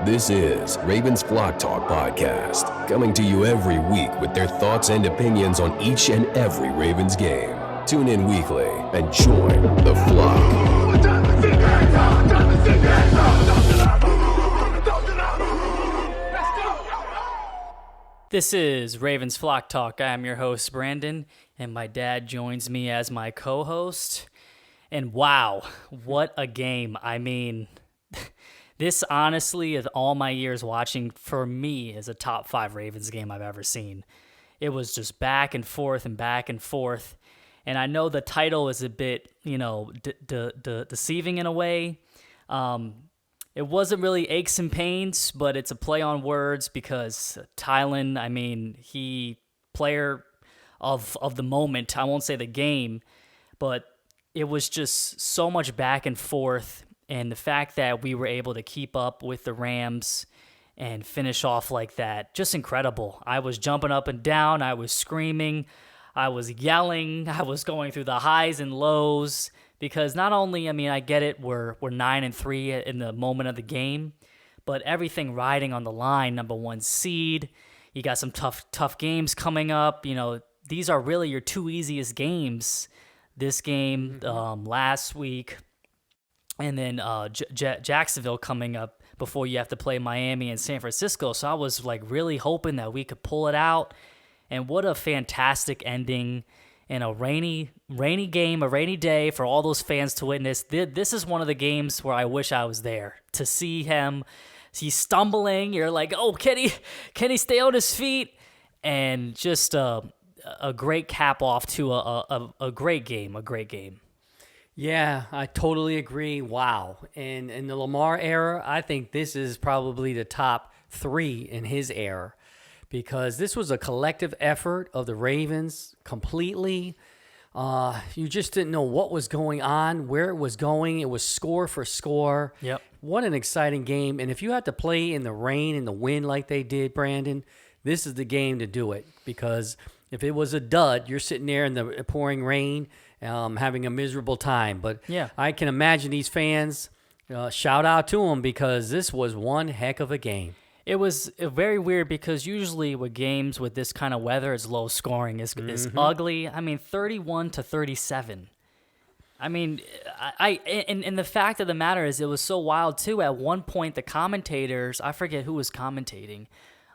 This is Ravens Flock Talk Podcast, coming to you every week with their thoughts and opinions on each and every Ravens game. Tune in weekly and join the flock. This is Ravens Flock Talk. I am your host, Brandon, and my dad joins me as my co-host. And wow, what a game. I mean, this honestly, of all my years watching, for me, is a top 5 Ravens game I've ever seen. It was just back and forth and back and forth. And I know the title is a bit, deceiving in a way. It wasn't really aches and pains, but it's a play on words because TYLANol, I mean, he player of the moment. I won't say the game, but it was just so much back and forth. And the fact that we were able to keep up with the Rams and finish off like that, just incredible. I was jumping up and down. I was screaming. I was yelling. I was going through the highs and lows because not only, I mean, I get it, we're 9-3 in the moment of the game, but everything riding on the line, number 1 seed. You got some tough games coming up. You know, these are really your 2 easiest games. This game last week, and then Jacksonville coming up before you have to play Miami and San Francisco. So I was like really hoping that we could pull it out. And what a fantastic ending in a rainy game, a rainy day for all those fans to witness. This is one of the games where I wish I was there to see him. He's stumbling. You're like, oh, can he stay on his feet? And just a great cap off to a great game, Yeah, I totally agree. Wow. And in the Lamar era, I think this is probably the top 3 in his era because this was a collective effort of the Ravens completely. You just didn't know what was going on, where it was going. It was score for score. Yep. What an exciting game. And if you had to play in the rain and the wind like they did, Brandon, this is the game to do it because if it was a dud, you're sitting there in the pouring rain having a miserable time. But yeah, I can imagine these fans, shout out to them because this was one heck of a game. It was very weird because usually with games with this kind of weather, it's low scoring. It's ugly. I mean, 31-37. I mean, and the fact of the matter is it was so wild too. At one point, the commentators, I forget who was commentating,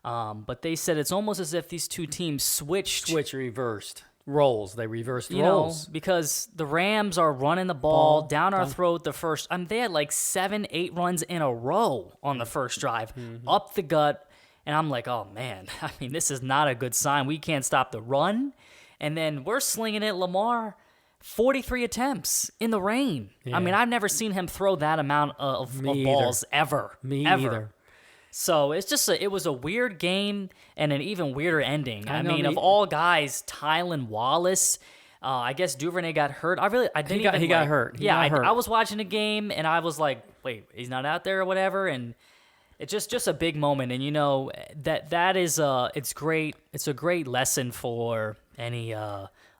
but they said it's almost as if these two teams reversed roles. They reversed roles. Because the Rams are running the ball down our throat the first. I mean, they had like 7-8 runs in a row on the first drive, up the gut. And I'm like, oh, man, I mean, this is not a good sign. We can't stop the run. And then we're slinging it, Lamar, 43 attempts in the rain. Yeah. I mean, I've never seen him throw that amount of balls ever. Me ever. Either. So it's just it was a weird game and an even weirder ending. I mean, of all guys, TYLANol Wallace, I guess Duvernay got hurt. He got hurt. Yeah, I was watching the game and I was like, wait, he's not out there or whatever. And it's just a big moment. And you know that is it's great. It's a great lesson for any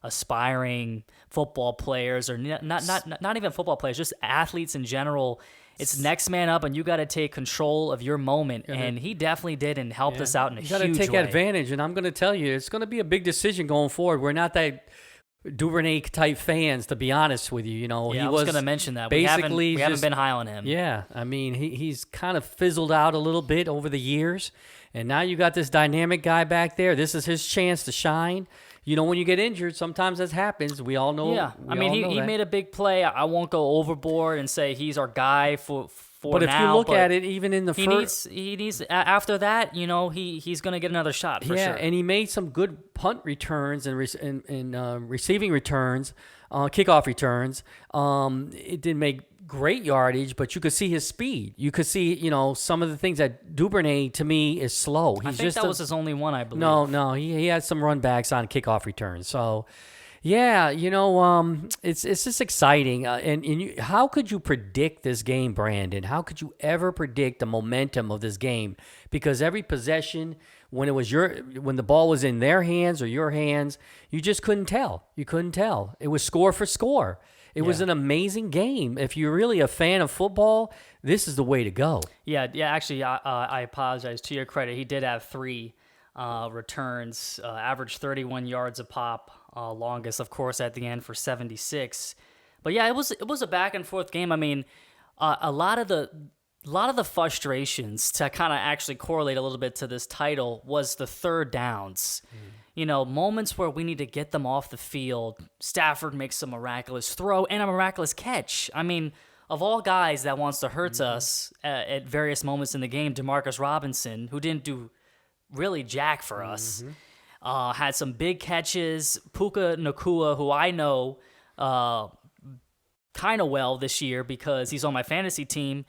aspiring football players or not even football players, just athletes in general. It's next man up, and you got to take control of your moment, and he definitely did and helped us out in a huge way. You got to take advantage, and I'm going to tell you, it's going to be a big decision going forward. We're not that Duvernay-type fans, to be honest with you. You know, I was going to mention that. We haven't been high on him. Yeah, I mean, he's kind of fizzled out a little bit over the years, and now you got this dynamic guy back there. This is his chance to shine. You know, when you get injured, sometimes that happens. We all know. Yeah, I mean, he made a big play. I won't go overboard and say he's our guy for but now. If you look at it, even in the first, he needs after that. You know, he's going to get another shot for sure. Yeah, and he made some good punt returns and receiving returns, kickoff returns. It didn't make great yardage, but you could see his speed. You could see, you know, some of the things that Duvernay, to me, is slow. I think that was his only one, I believe. No, he had some run backs on kickoff returns. So, yeah, you know, it's just exciting. How could you predict this game, Brandon? How could you ever predict the momentum of this game? Because every possession, when the ball was in their hands or your hands, you just couldn't tell. You couldn't tell. It was score for score. It was an amazing game. If you're really a fan of football, this is the way to go. Yeah. Actually, I apologize. To your credit, he did have 3 returns, averaged 31 yards a pop, longest, of course, at the end for 76. But yeah, it was a back and forth game. I mean, a lot of the frustrations to kind of actually correlate a little bit to this title was the third downs. You know, moments where we need to get them off the field. Stafford makes a miraculous throw and a miraculous catch. I mean, of all guys that wants to hurt us at various moments in the game, Demarcus Robinson, who didn't do really jack for us, had some big catches. Puka Nacua, who I know kind of well this year because he's on my fantasy team,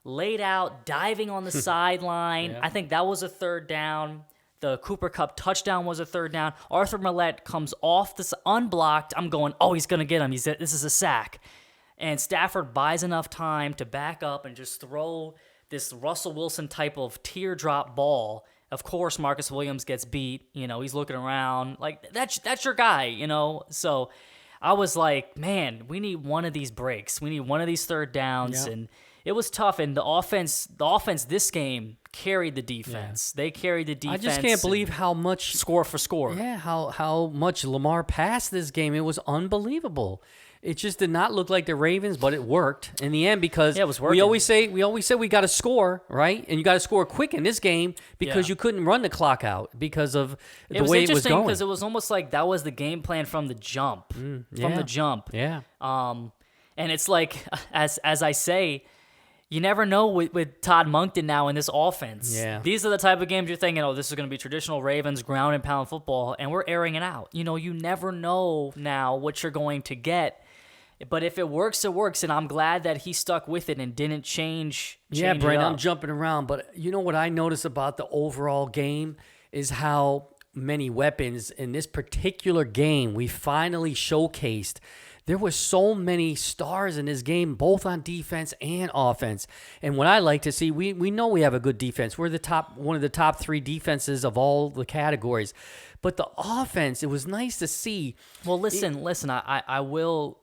laid out, diving on the sideline. I think that was a third down. The Cooper Kupp touchdown was a third down. Arthur Millette comes off this unblocked. I'm going, oh, he's going to get him. This is a sack. And Stafford buys enough time to back up and just throw this Russell Wilson type of teardrop ball. Of course, Marcus Williams gets beat. You know, he's looking around. Like, that's your guy, you know? So I was like, man, we need one of these breaks. We need one of these third downs. And it was tough. And the offense this game carried the defense. They carried the defense. I just can't believe how much score for score. Yeah, how much Lamar passed this game. It was unbelievable. It just did not look like the Ravens, but it worked in the end because it was working. we always say we got to score, right? And you got to score quick in this game because you couldn't run the clock out because of the way it was going. It was interesting because it was almost like that was the game plan from the jump. From the jump. Yeah. And it's like, as I say, you never know with Todd Monken now in this offense. Yeah. These are the type of games you're thinking, oh, this is going to be traditional Ravens ground and pound football, and we're airing it out. You know, you never know now what you're going to get. But if it works, it works, and I'm glad that he stuck with it and didn't change Yeah, Brandon, I'm I'm jumping around, but you know what I notice about the overall game is how many weapons in this particular game we finally showcased. There were so many stars in this game, both on defense and offense. And what I like to see, we know we have a good defense. We're one of the top 3 defenses of all the categories. But the offense, it was nice to see. Well, listen, I will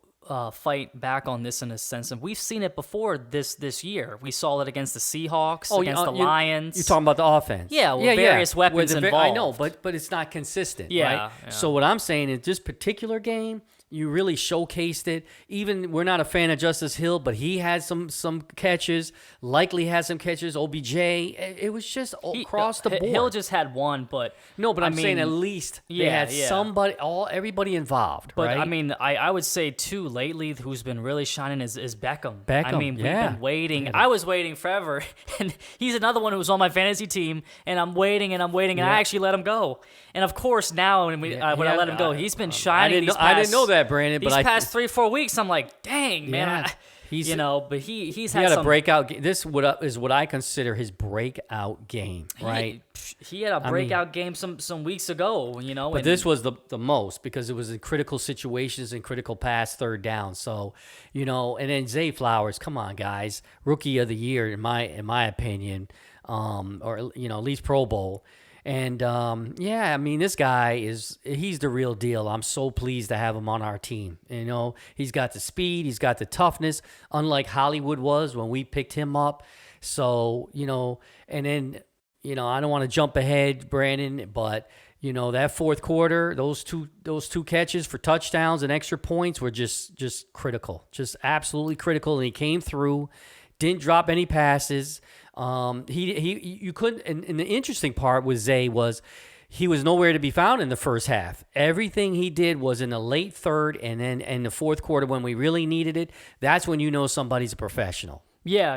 fight back on this in a sense. And we've seen it before this year. We saw it against the Seahawks, against the Lions. You're talking about the offense. Yeah, with various weapons involved. I know, but it's not consistent, right? Yeah. So what I'm saying is this particular game, you really showcased it. Even we're not a fan of Justice Hill, but he had some catches. Likely had some catches. OBJ. It was just across the board. Hill just had one, but no. But I'm saying at least they had somebody, everybody involved. But right? I mean, I would say too lately, who's been really shining is Beckham. Beckham. I mean, we've been waiting. I was waiting forever, and he's another one who was on my fantasy team, and I'm waiting, and I actually let him go. And of course, now when I let him go, he's been shining. I didn't know that, Brandon. These past 3-4 weeks, I'm like, dang, man. He's but he's had a breakout. This is what I consider his breakout game, right? He had a breakout game some weeks ago, you know. But this was the most because it was in critical situations and critical pass third down. So, you know, and then Zay Flowers, come on, guys, rookie of the year in my opinion, or you know, at least Pro Bowl. And, I mean, this guy he's the real deal. I'm so pleased to have him on our team. You know, he's got the speed, he's got the toughness, unlike Hollywood was when we picked him up. So, you know, and then, you know, I don't want to jump ahead, Brandon, but, you know, that fourth quarter, those two catches for touchdowns and extra points were just critical, just absolutely critical. And he came through, didn't drop any passes. You couldn't, and the interesting part with Zay was he was nowhere to be found in the first half. Everything he did was in the late third and then in the fourth quarter when we really needed it. That's when you know somebody's a professional. Yeah.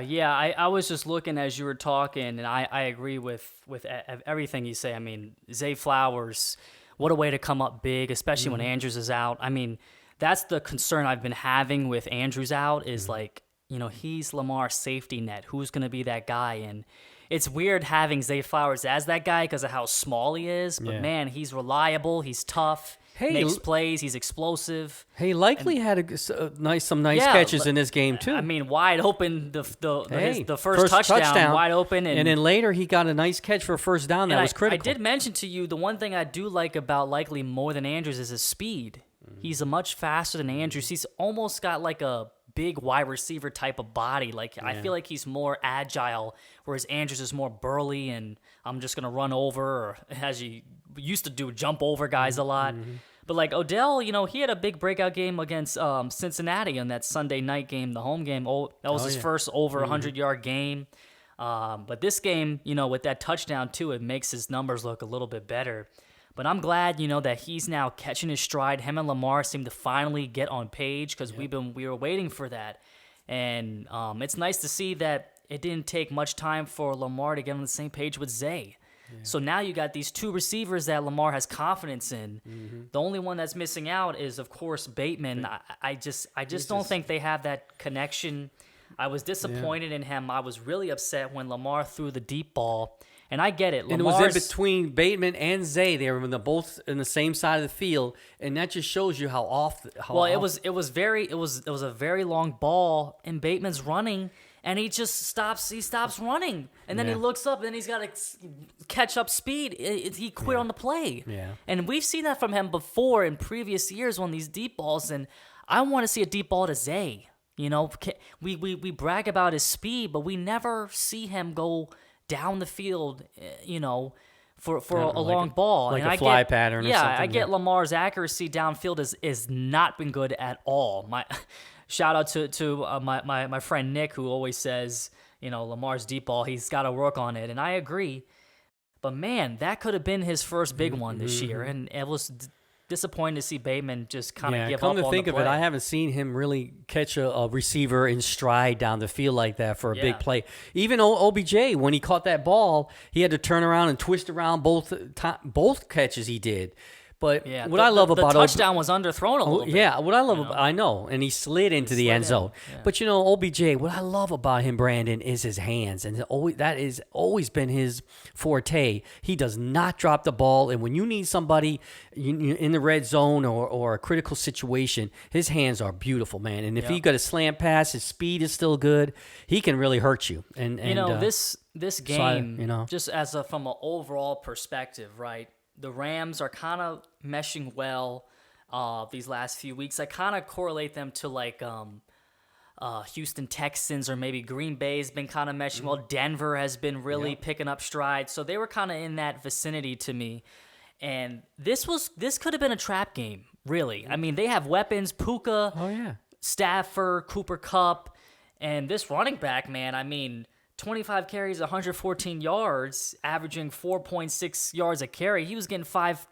I was just looking as you were talking, and I agree with everything you say. I mean, Zay Flowers, what a way to come up big, especially when Andrews is out. I mean, that's the concern I've been having with Andrews out is like, you know, he's Lamar's safety net. Who's going to be that guy? And it's weird having Zay Flowers as that guy because of how small he is. But, man, he's reliable. He's tough. Makes plays. He's explosive. He likely had some nice catches in this game, too. I mean, wide open, the first touchdown, wide open. And then later he got a nice catch for a first down that was critical. I did mention to you the one thing I do like about Likely more than Andrews is his speed. He's a much faster than Andrews. He's almost got like a big wide receiver type of body. Like I feel like he's more agile, whereas Andrews is more burly and I'm just gonna run over, or as he used to do, jump over guys a lot. But like Odell, he had a big breakout game against Cincinnati on that Sunday night game, the home game. That was his first over 100-yard game. But this game, with that touchdown too, it makes his numbers look a little bit better. But I'm glad, that he's now catching his stride. Him and Lamar seem to finally get on page because we were waiting for that. And it's nice to see that it didn't take much time for Lamar to get on the same page with Zay. Yeah. So now you got these two receivers that Lamar has confidence in. The only one that's missing out is, of course, Bateman. I just don't think they have that connection. I was disappointed in him. I was really upset when Lamar threw the deep ball. And I get it. And it was in between Bateman and Zay. They were both in the same side of the field, and that just shows you how off. It was a very long ball, and Bateman's running, and he just stops. He stops running, and then he looks up, and then he's got to catch up speed. He quit on the play. Yeah. And we've seen that from him before in previous years on these deep balls, and I want to see a deep ball to Zay. We brag about his speed, but we never see him go down the field, for a long ball. Like a fly pattern or something. Yeah, I get Lamar's accuracy downfield is not been good at all. My shout out to my friend Nick, who always says, Lamar's deep ball, he's got to work on it, and I agree. But man, that could have been his first big one this year, and it was disappointing to see Bateman just kind of give up on the play. Come to think of it, I haven't seen him really catch a receiver in stride down the field like that for a big play. Even OBJ, when he caught that ball, he had to turn around and twist around both catches he did. But what I love about the touchdown was underthrown a little bit. Yeah, what I love I know, and he slid into the end zone. Yeah. But OBJ, what I love about him, Brandon, is his hands, and that has always been his forte. He does not drop the ball, and when you need somebody in the red zone or a critical situation, his hands are beautiful, man. And if he got a slant pass, his speed is still good. He can really hurt you. And this game, just from an overall perspective, right? The Rams are kind of meshing well these last few weeks. I kind of correlate them to like Houston Texans, or maybe Green Bay's been kind of meshing well. Denver has been really picking up stride. So they were kind of in that vicinity to me. And this could have been a trap game, really. I mean, they have weapons, Puka, Stafford, Cooper Kupp, and this running back, man, I mean, 25 carries, 114 yards, averaging 4.6 yards a carry. He was getting 5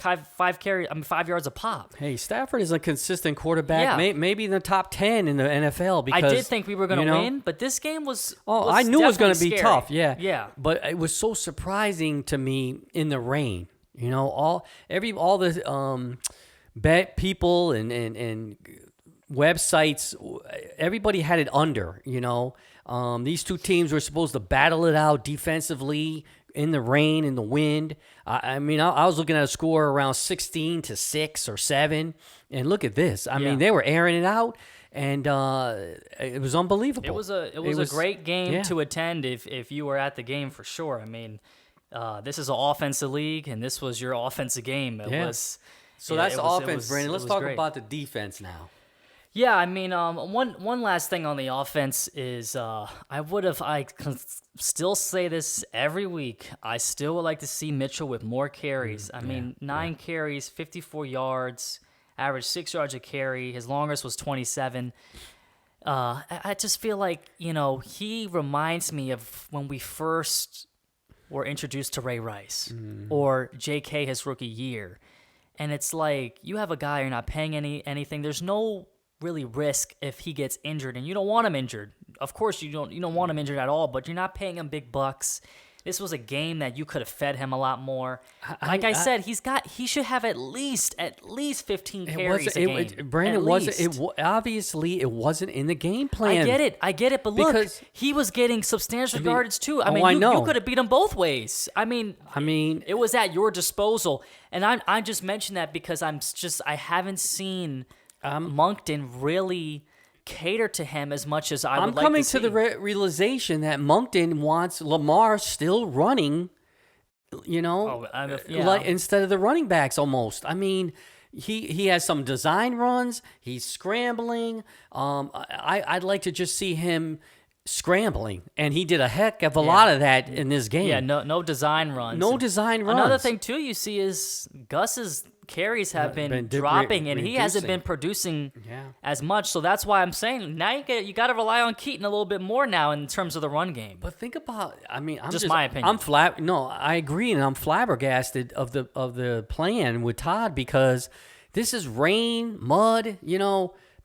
yards a pop. Hey, Stafford is a consistent quarterback, maybe in the top 10 in the NFL. Because, I did think we were going to win, but this game was I knew it was going to be tough, Yeah. But it was so surprising to me in the rain. All the bet people and websites, everybody had it under, These two teams were supposed to battle it out defensively in the rain, in the wind. I was looking at a score around 16-6 or 7, and look at this. I mean, they were airing it out, and it was unbelievable. It was a great game to attend if you were at the game, for sure. I mean, this is an offensive league, and this was your offensive game. It was. So that's offense, Brandon. Let's talk about the defense now. Yeah, I mean, one last thing on the offense is I can still say this every week. I still would like to see Mitchell with more carries. I mean, 9 carries, 54 yards, average 6 yards a carry. His longest was 27. I just feel like, he reminds me of when we first were introduced to Ray Rice or J.K. his rookie year. And it's like, you have a guy, you're not paying anything. There's no really risk if he gets injured, and you don't want him injured. Of course, you don't want him injured at all, but you're not paying him big bucks. This was a game that you could have fed him a lot more. Like I said, he should have at least 15 carries a game. Brandon, obviously it wasn't in the game plan. I get it, but look, he was getting substantial yardage too. I mean, you could have beat him both ways. I mean, it was at your disposal, and I just mentioned that because I haven't seen Moncton really cater to him as much as I would like to see. I'm coming to the realization that Moncton wants Lamar still running, instead of the running backs almost. I mean, he has some design runs. He's scrambling. I'd like to just see him scrambling, and he did a heck of a lot of that in this game. Yeah, no design runs. No design runs. Another thing too you see is Gus's carries have been dropping, and he hasn't been producing as much. So that's why I'm saying now you got to rely on Keaton a little bit more now in terms of the run game. But think about, I mean, I'm just my opinion. No, I agree, and I'm flabbergasted of the plan with Todd, because this is rain, mud,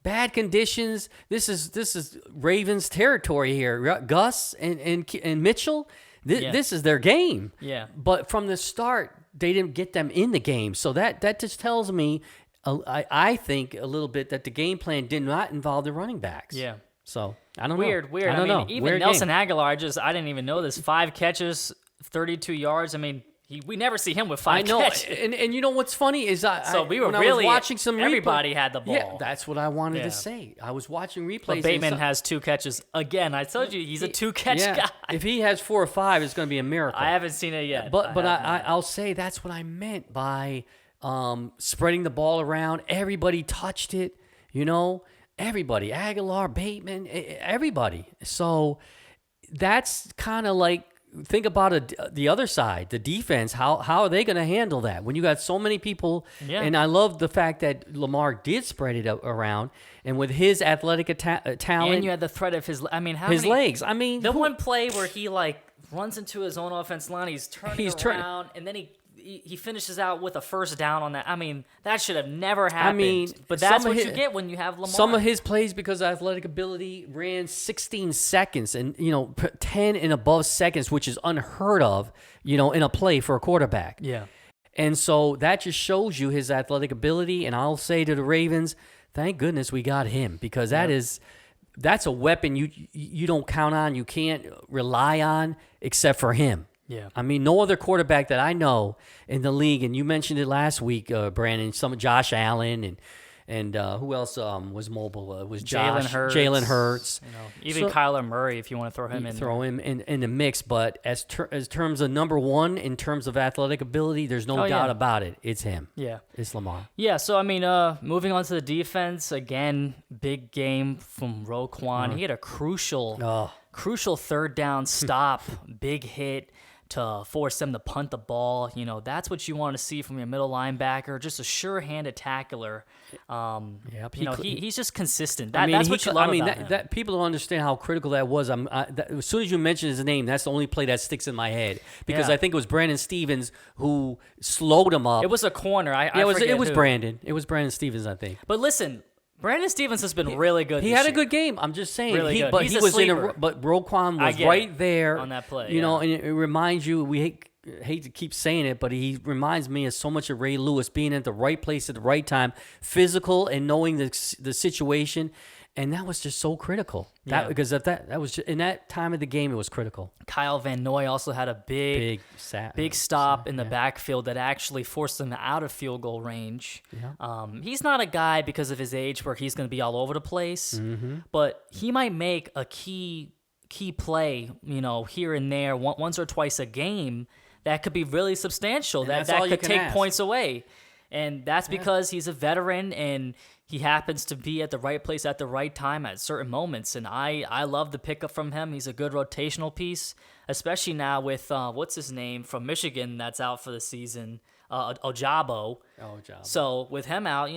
bad conditions. This is Ravens territory here. Gus and Mitchell. This is their game. Yeah. But from the start, they didn't get them in the game. So that just tells me, I think a little bit, that the game plan did not involve the running backs. Yeah. So I don't know. Weird. I don't know. Even Weird Nelson game. Aguilar, I didn't even know this. 5 catches, 32 yards. I mean, we never see him with 5 catches. And you know what's funny is we were when really I was watching some everybody replay, had the ball. Yeah, that's what I wanted to say. I was watching replays. But Bateman has 2 catches again. I told you he's a 2-catch guy. If he has 4 or 5, it's going to be a miracle. I haven't seen it yet. But I'll say that's what I meant by spreading the ball around. Everybody touched it. Everybody, Aguilar, Bateman, everybody. So that's kind of like, think about the other side, the defense. How are they going to handle that when you got so many people? Yeah. And I love the fact that Lamar did spread it around, and with his athletic talent, and you had the threat of his legs. I mean, the one play where he runs into his own offense line, he's turning around, and then he finishes out with a first down on that. I mean, that should have never happened. But that's what you get when you have Lamar. Some of his plays, because of athletic ability, ran 16 seconds and 10 and above seconds, which is unheard of, in a play for a quarterback. Yeah. And so that just shows you his athletic ability. And I'll say to the Ravens, thank goodness we got him, because that's a weapon you don't count on, you can't rely on except for him. Yeah. I mean, no other quarterback that I know in the league, and you mentioned it last week, Brandon, Josh Allen and who else was mobile? It was Jalen Hurts. Even Kyler Murray, if you want to throw him in. Throw him in the mix, but as terms of number one, in terms of athletic ability, there's no doubt about it. It's him. Yeah. It's Lamar. Yeah, so, I mean, moving on to the defense, again, big game from Roquan. He had a crucial third down stop, big hit to force them to punt the ball. That's what you want to see from your middle linebacker, just a sure-handed tackler. He's just consistent. That's what you love about him. That people don't understand how critical that was. As soon as you mention his name, that's the only play that sticks in my head, because I think it was Brandon Stevens who slowed him up. It was a corner. It was Brandon. It was Brandon Stevens, I think. But listen, Brandon Stevens has been really good. He had a good game. I'm just saying. Really good. But He's he a was sleeper. but Roquan was right there on that play. And it reminds you. We hate to keep saying it, but he reminds me of so much of Ray Lewis, being at the right place at the right time, physical and knowing the situation. And that was just so critical. Because that was just, in that time of the game, it was critical. Kyle Van Noy also had a big stop in the backfield that actually forced him out of field goal range. Yeah. He's not a guy, because of his age, where he's going to be all over the place, but he might make a key play, here and there, once or twice a game, that could be really substantial. That could take points away. And that's because he's a veteran and he happens to be at the right place at the right time at certain moments. And I love the pickup from him. He's a good rotational piece, especially now with, what's his name, from Michigan that's out for the season, Ojabo. So with him out,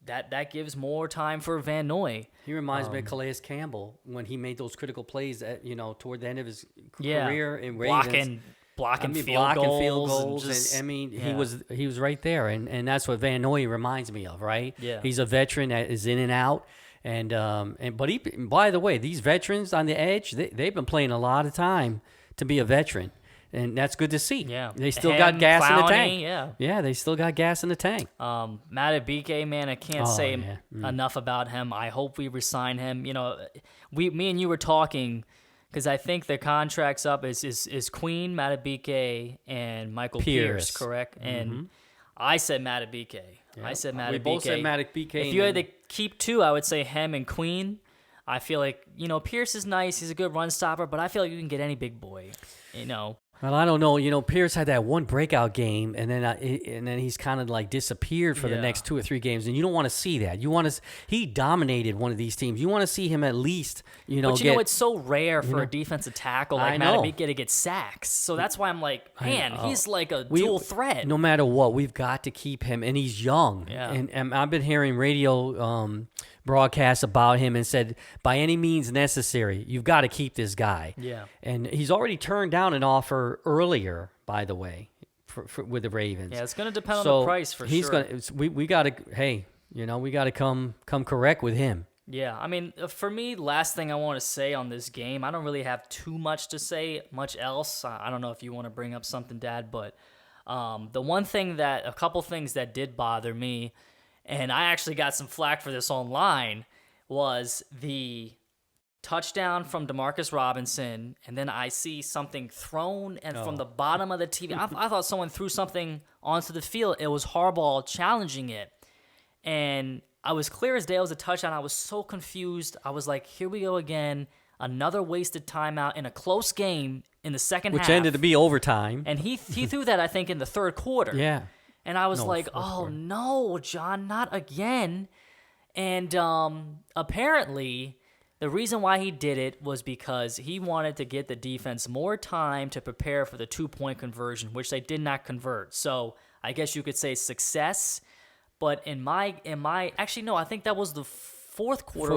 that gives more time for Van Noy. He reminds me of Calais Campbell when he made those critical plays at, toward the end of his career in Ravens. Blocking field goals. He was right there, and that's what Van Noy reminds me of, right? Yeah. He's a veteran that is in and out, but by the way, these veterans on the edge, they've been playing a lot of time to be a veteran, and that's good to see. Yeah. They still got gas in the tank. Yeah, they still got gas in the tank. Matabike, man, I can't say enough about him. I hope we resign him. Me and you were talking, because I think the contract's up is Queen, Matabike, and Michael Pierce, correct? And I said Matabike. Yeah. I said Matabike. We both said Matabike. If you had to keep two, I would say him and Queen. I feel like, Pierce is nice. He's a good run stopper, but I feel like you can get any big boy, Well, I don't know. Pierce had that one breakout game, and then he's kind of like disappeared for the next 2 or 3 games, and you don't want to see that. He dominated one of these teams. You want to see him at least, But it's so rare for a defensive tackle like Madubuike to get sacks. So that's why I'm like, man, he's like a dual threat. No matter what, we've got to keep him, and he's young. Yeah. And I've been hearing radio broadcasts about him and said, by any means necessary, you've got to keep this guy. Yeah. And he's already turned down an offer earlier, by the way, with the Ravens. Yeah, it's going to depend on the price for sure. We got to, we got to come correct with him. Yeah, I mean, for me, last thing I want to say on this game, I don't really have too much to say, much else. I don't know if you want to bring up something, Dad, but a couple things that did bother me, and I actually got some flack for this online, was the touchdown from Demarcus Robinson, and then I see something thrown, and from the bottom of the TV, I thought someone threw something onto the field. It was Harbaugh challenging it, and I was clear as day it was a touchdown. I was so confused. I was like, here we go again, another wasted timeout in a close game in the second half. Which ended to be overtime. And he threw that, I think, in the third quarter. Yeah. And I was like, oh, no, John, not again. And apparently, the reason why he did it was because he wanted to get the defense more time to prepare for the 2-point conversion, which they did not convert. So I guess you could say success. But actually, no, I think that was the fourth quarter.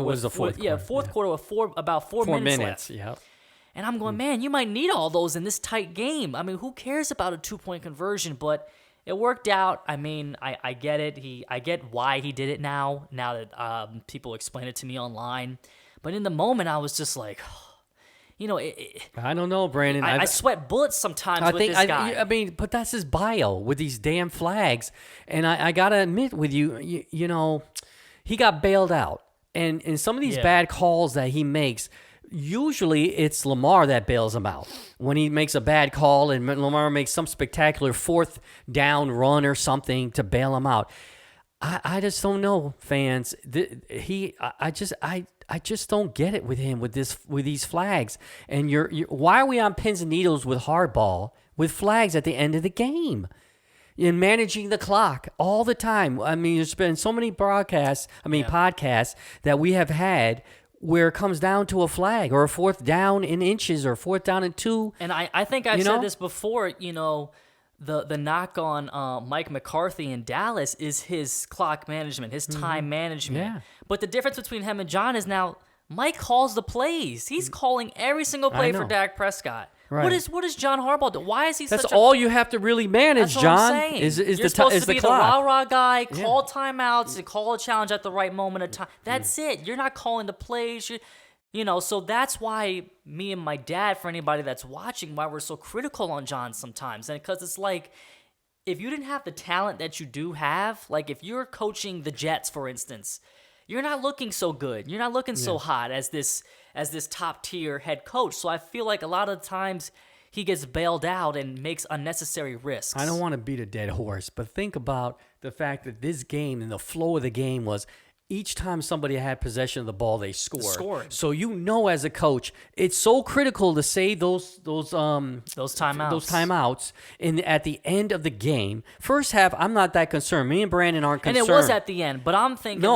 Fourth quarter with about 4 minutes left. Yeah. And I'm going, man, you might need all those in this tight game. I mean, who cares about a 2-point conversion? But it worked out. I mean, I get it. I get why he did it now that people explain it to me online. But in the moment, I was just like, I don't know, Brandon. I sweat bullets sometimes with this guy. I mean, but that's his bio with these damn flags. And I got to admit with you, he got bailed out. And some of these bad calls that he makes, usually it's Lamar that bails him out. When he makes a bad call and Lamar makes some spectacular 4th down run or something to bail him out. I just don't know, fans. I just don't get it with him with these flags. And why are we on pins and needles with Harbaugh with flags at the end of the game? And managing the clock all the time. I mean, there's been so many podcasts that we have had where it comes down to a flag or a 4th down in inches or 4th down in 2. And I think I've said this before, the knock on Mike McCarthy in Dallas is his clock management, his time management. Yeah. But the difference between him and John is now Mike calls the plays. He's calling every single play for Dak Prescott. Right. What does John Harbaugh do? Why is he That's such all you have to really manage, That's what John. I'm saying. Is You're the supposed is to the be clock. the rah-rah guy, call timeouts, and call a challenge at the right moment of time. That's it. You're not calling the plays. So that's why me and my dad, for anybody that's watching, why we're so critical on John sometimes. And because it's like, if you didn't have the talent that you do have, like if you're coaching the Jets, for instance, you're not looking so good. You're not looking so hot as this top tier head coach. So I feel like a lot of times he gets bailed out and makes unnecessary risks. I don't want to beat a dead horse, but think about the fact that this game and the flow of the game was each time somebody had possession of the ball, they scored. So as a coach, it's so critical to save those timeouts at the end of the game. First half, I'm not that concerned. Me and Brandon aren't concerned. And it was at the end, but I'm thinking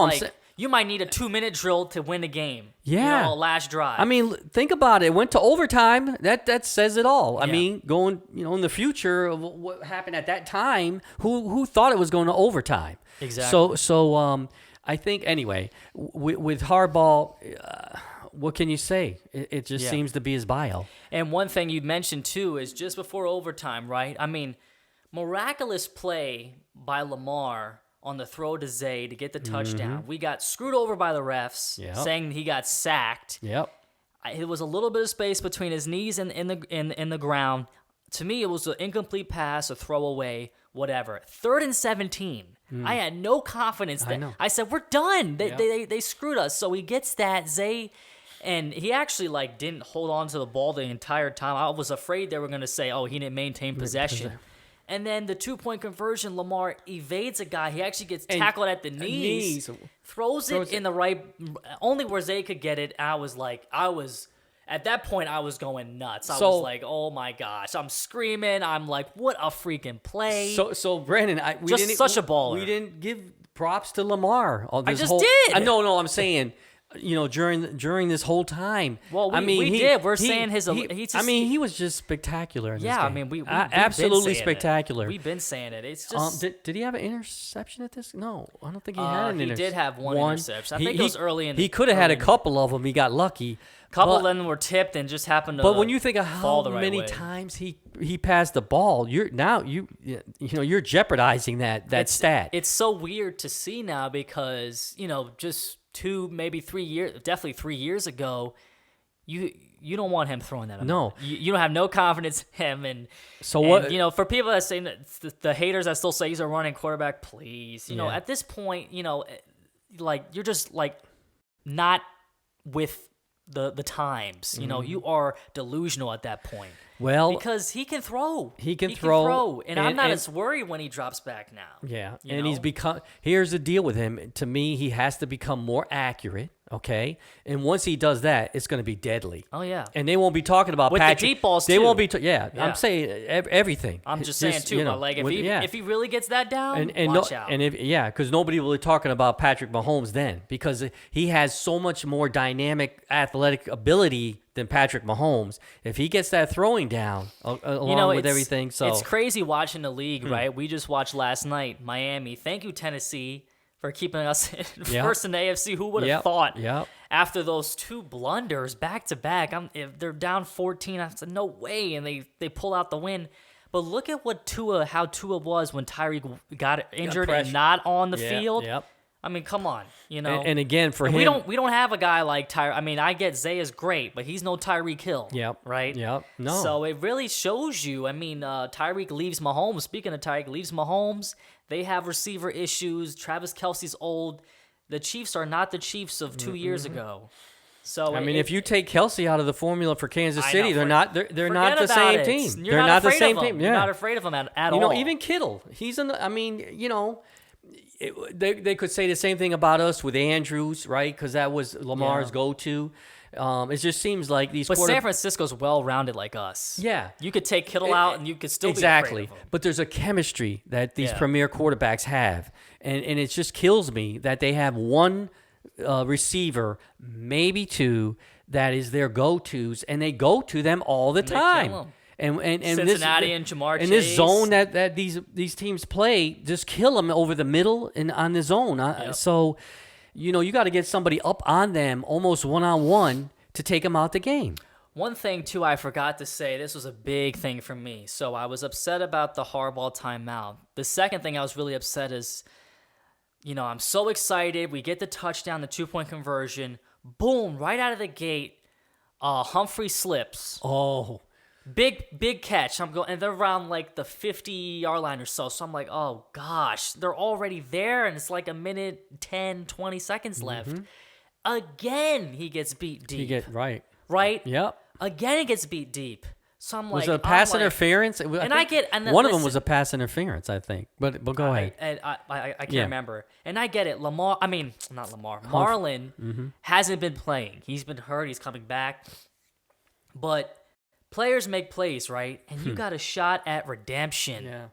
you might need a 2-minute drill to win the game. Yeah. Last drive. I mean, think about it. It went to overtime. That says it all. I mean, going, in the future, what happened at that time, who thought it was going to overtime? Exactly. So I think, anyway, with Harbaugh, what can you say? It just seems to be his bio. And one thing you mentioned, too, is just before overtime, right? I mean, miraculous play by Lamar on the throw to Zay to get the touchdown. We got screwed over by the refs, saying he got sacked. Yep. It was a little bit of space between his knees and in the ground. To me, it was an incomplete pass, a throwaway, whatever. 3rd and 17. I had no confidence. I said, we're done. They screwed us. So he gets that. Zay, and he actually didn't hold on to the ball the entire time. I was afraid they were going to say, he didn't maintain possession. And then the 2-point conversion, Lamar evades a guy. He actually gets tackled at the knees, throws it in the right, only where Zay could get it. I was At that point, I was going nuts. I So- was like, "Oh my gosh!" I'm screaming. I'm like, "What a freaking play!" So Brandon, we Just didn't, such a baller. We didn't give props to Lamar. I just did. No, I'm saying, during this whole time. Well, I mean, we he did. We're he- saying his. he- He's I just, mean, he was just spectacular. In this game. I mean, we've been absolutely saying spectacular. We've been saying it. It's just. Did he have an interception at this? No, I don't think he had an interception. He did have one interception. I think it was early in. He could have had a early in- couple of them. He got lucky. couple but- of them were tipped and just happened to. But when you think of how fall the right many way. times he passed the ball, you're jeopardizing that stat. It's so weird to see now because just 2, maybe 3 years, definitely 3 years ago, you don't want him throwing that. No. You don't have no confidence in him, and So what- for people that say the haters that still say he's a running quarterback, please, Yeah. at this point, like you're just like not with the times. You are delusional at that point. Well, Because he can throw. He can throw, And I'm not and- as worried when he drops back now. yeah, you and he's know? become. Here's the deal with him. To me, he has to become more accurate. Okay, and once he does that, it's going to be deadly. Oh, yeah. And they won't be talking about With the Patrick. deep balls, They too. won't be. Yeah. I'm saying everything. I'm just saying, too, but like if he really gets that down, watch out. And because nobody will be talking about Patrick Mahomes then, because he has so much more dynamic athletic ability than Patrick Mahomes. If he gets that throwing down along with everything, so it's crazy watching the league, right? We just watched last night, Miami. Thank you, Tennessee, for keeping us first in the AFC. Who would have thought? Yep. After those 2 blunders back to back, if they're down 14, I said no way, and they pull out the win. But look at how Tua was when Tyreek got injured and not on the field. Yep. I mean, come on, And again, for him, we don't have a guy like Tyreek. I mean, I get Zay is great, but he's no Tyreek Hill. Yep. Right. Yep. No. So it really shows you. I mean, Tyreek leaves Mahomes. Speaking of Tyreek, leaves Mahomes. They have receiver issues. Travis Kelce's old. The Chiefs are not the Chiefs of 2 years ago. So I mean, if you take Kelce out of the formula for Kansas I City, know, they're not the forget same about it. team. You're They're not the afraid same of him. team. You're Yeah. not afraid of him at all. Even Kittle, they could say the same thing about us with Andrews, right? Because that was Lamar's go-to. It just seems like these. But San Francisco's well-rounded like us. Yeah. You could take Kittle out, and you could still exactly. be afraid of him. But there's a chemistry that these Yeah. premier quarterbacks have, and it just kills me that they have one receiver, maybe 2, that is their go-tos, and they go to them all the they kill time. 'em. And Cincinnati and Jamar and this Chase. zone that these teams play, just kill them over the middle and on the zone. So, you got to get somebody up on them almost one-on-one to take them out the game. One thing, too, I forgot to say, this was a big thing for me. So I was upset about the Harbaugh timeout. The second thing I was really upset is, I'm so excited. We get the touchdown, the 2-point conversion. Boom, right out of the gate, Humphrey slips. Oh, Big catch. And they're around like the 50-yard line or so. So I'm like, oh gosh, they're already there, and it's like a minute, 10, 20 seconds left. Again, he gets beat deep. right. Right? Yep. Again, he gets beat deep. So I'm like, Was it a pass I'm like- interference? And one of them listen, was a pass interference, I think. But go ahead. I can't Yeah. remember. And I get it. Marlon hasn't been playing. He's been hurt. He's coming back. But players make plays, right? And you got a shot at redemption. Yeah.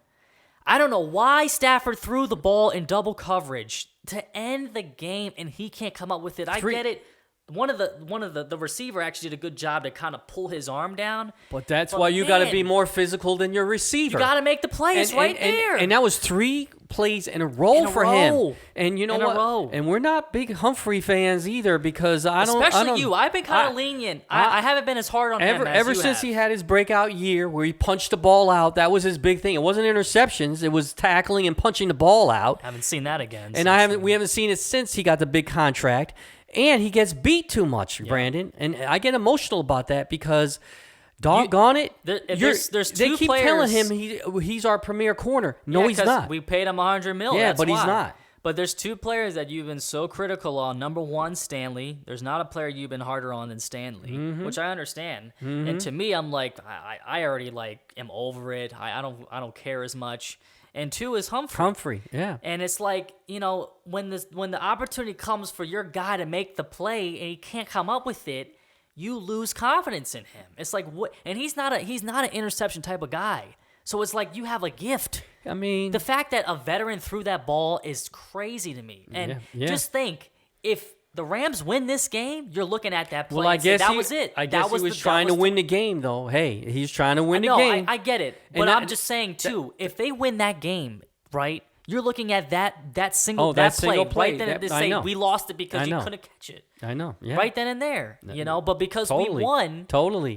I don't know why Stafford threw the ball in double coverage to end the game, and he can't come up with it. I get it. One of the receiver actually did a good job to kind of pull his arm down. But that's why you got to be man, more physical than your receiver. You got to make the plays there. And that was 3 plays in a row for him. And you know In a what? row. And we're not big Humphrey fans either, because Especially you. I've been kind of lenient. I haven't been as hard on him as ever you since have. he had his breakout year where he punched the ball out. That was his big thing. It wasn't interceptions. It was tackling and punching the ball out. Haven't seen that again. And we haven't seen it since he got the big contract. And he gets beat too much, Brandon. And I get emotional about that because, doggone it, there's they two keep players- telling him he's our premier corner. No, he's 'cause not. We paid him $100 million. Yeah, that's but he's why. not. But there's 2 players that you've been so critical on. Number 1, Stanley. There's not a player you've been harder on than Stanley, which I understand. And to me, I'm like, I already am over it. I don't care as much. And 2 is Humphrey. Yeah. And it's like, when the opportunity comes for your guy to make the play and he can't come up with it, you lose confidence in him. It's like what, and he's not an interception type of guy. So it's like you have a gift. I mean, the fact that a veteran threw that ball is crazy to me. And just think, if the Rams win this game, you're looking at that play. Well, I guess that was it. I guess he was trying to win the game, though. Hey, he's trying to win the game. I get it, but I'm just saying too. If they win that game, right? You're looking at that single play right then and say we lost it because you couldn't catch it. I know. Yeah. Right then and there, but because we won,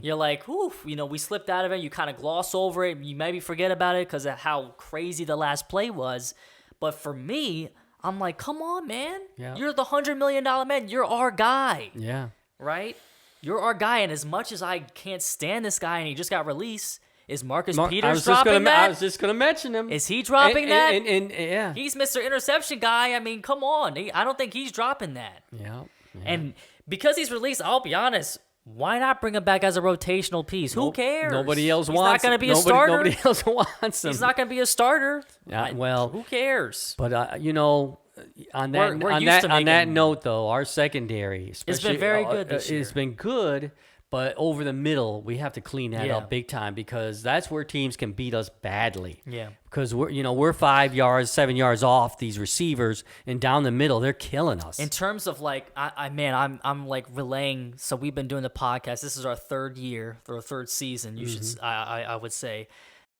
you're like, oof, we slipped out of it. You kind of gloss over it. You maybe forget about it because of how crazy the last play was. But for me, I'm like, come on, man. Yeah. You're the $100 million man. You're our guy. Yeah. Right? You're our guy. And as much as I can't stand this guy and he just got released, is Marcus Peters dropping that? I was just going to mention him. Is he dropping that? And yeah. He's Mr. Interception guy. I mean, come on. I don't think he's dropping that. Yeah. And because he's released, I'll be honest, why not bring him back as a rotational piece? Who cares? Nobody else wants him. He's not going to be a starter. Nobody else wants him. He's not going to be a starter. Well, who cares? But, on that note, though, our secondary, it's been very good this year. It's been good. But over the middle, we have to clean that up big time because that's where teams can beat us badly. Yeah. Because we're 5 yards, 7 yards off these receivers, and down the middle, they're killing us. In terms of like, I'm like relaying. So we've been doing the podcast. This is our third year or third season. You should, I would say.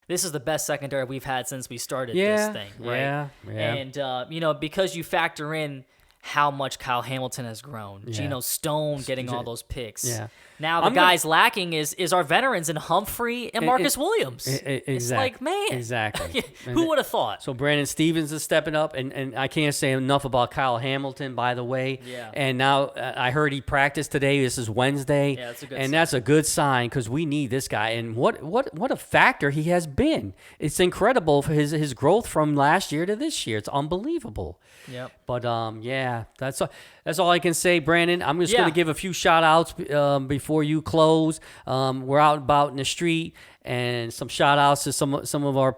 This is the best secondary we've had since we started this thing, right? Yeah. And because you factor in how much Kyle Hamilton has grown. Yeah. Geno Stone getting all those picks. Yeah. Now the guys lacking is our veterans in Humphrey and Marcus Williams. Exactly. It's like, man. Exactly. Who would have thought? So Brandon Stevens is stepping up, and I can't say enough about Kyle Hamilton, by the way. Yeah. And now I heard he practiced today. This is Wednesday. Yeah, that's a good sign. sign. That's a good sign because we need this guy. And what a factor he has been. It's incredible for his growth from last year to this year. It's unbelievable. Yep. But that's all I can say, Brandon. I'm just going to give a few shout outs before you close. We're out and about in the street, and some shout outs to some of our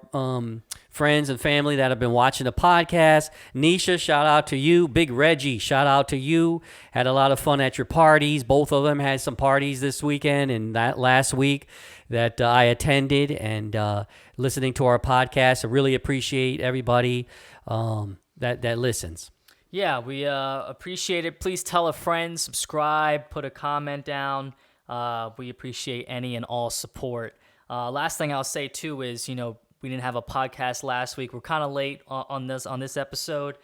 friends and family that have been watching the podcast. Nisha, shout out to you. Big Reggie, shout out to you. Had a lot of fun at your parties. Both of them had some parties this weekend and that last week that I attended, and listening to our podcast. I really appreciate everybody that listens. Yeah, we appreciate it. Please tell a friend, subscribe, put a comment down. We appreciate any and all support. Last thing I'll say too is, we didn't have a podcast last week. We're kind of late on this episode,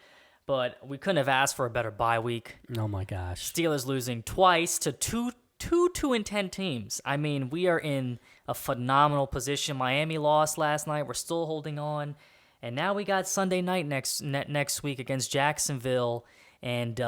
but we couldn't have asked for a better bye week. Oh my gosh! Steelers losing twice to two 2-10 teams. I mean, we are in a phenomenal position. Miami lost last night. We're still holding on. And now we got Sunday night next week against Jacksonville. And,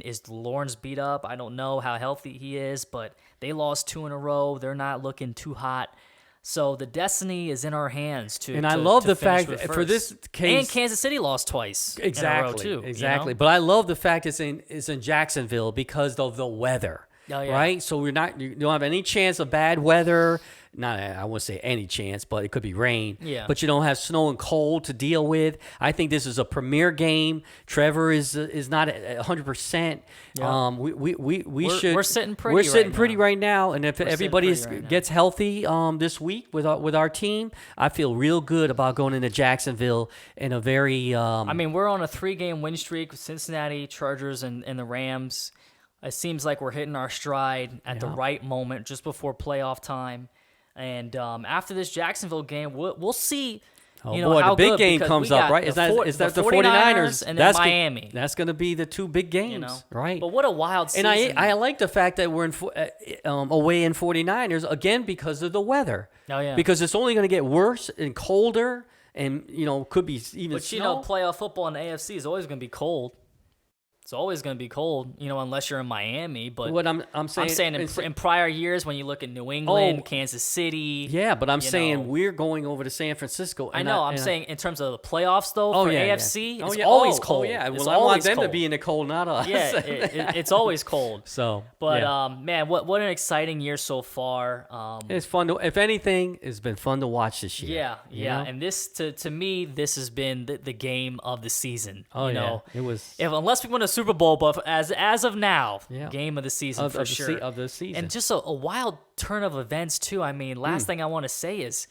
is Lawrence beat up? I don't know how healthy he is, but they lost 2 in a row. They're not looking too hot. So the destiny is in our hands I love the fact that for this case, and Kansas City lost twice in a row too. Exactly. But I love the fact it's in Jacksonville because of the weather. Oh, yeah. Right? So you don't have any chance of bad weather. I won't say any chance, but it could be rain. Yeah. But you don't have snow and cold to deal with. I think this is a premier game. Trevor is not at 100%. Yeah. We're sitting pretty. We're sitting right pretty now. right now, and if everybody gets healthy this week with our team, I feel real good about going into Jacksonville in a very. We're on a 3-game win streak with Cincinnati, Chargers, and the Rams. It seems like we're hitting our stride at the right moment, just before playoff time. And after this Jacksonville game, we'll see. The big game comes up, right? Is that the 49ers and then Miami? That's going to be the 2 big games, right? But what a wild season! And I like the fact that we're away in 49ers again because of the weather. Oh yeah, because it's only going to get worse and colder, and could be even. But snow. playoff football in the AFC is always going to be cold. It's always going to be cold, unless you're in Miami. But what I'm saying in prior years, when you look at New England, Kansas City. Yeah, but I'm saying we're going over to San Francisco. I know. I'm saying in terms of the playoffs, though, for AFC, it's always always cold. cold. Oh, yeah. Well, I want them to be in the cold, not us. Yeah, it's always cold. But man, what an exciting year so far. It's fun to. If anything, it's been fun to watch this year. Yeah. And this, to me, this has been the game of the season. Oh, yeah. It was. Unless we win a Super Bowl, but as of now, Yeah. game of the season for sure. Of the season. And just a wild turn of events too. I mean, last thing I want to say is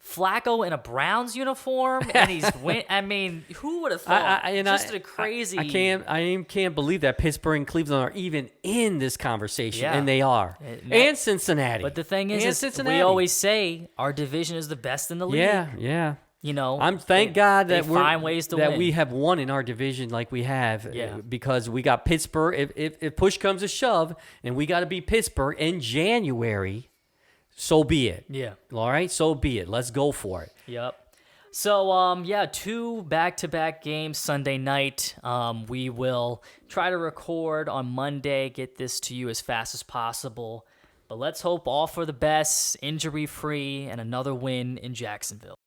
Flacco in a Browns uniform, and he's win. I mean, who would have thought? A crazy. I can't believe that Pittsburgh and Cleveland are even in this conversation, and they are. And Cincinnati. But the thing is we always say our division is the best in the league. Yeah. You know, Thank God that find ways to win. we have won in our division like we have. Yeah. Because we got Pittsburgh. If push comes to shove, and we got to beat Pittsburgh in January, so be it. Yeah. All right, so be it. Let's go for it. Yep. So, 2 back-to-back games Sunday night. We will try to record on Monday, get this to you as fast as possible. But let's hope all for the best, injury-free, and another win in Jacksonville.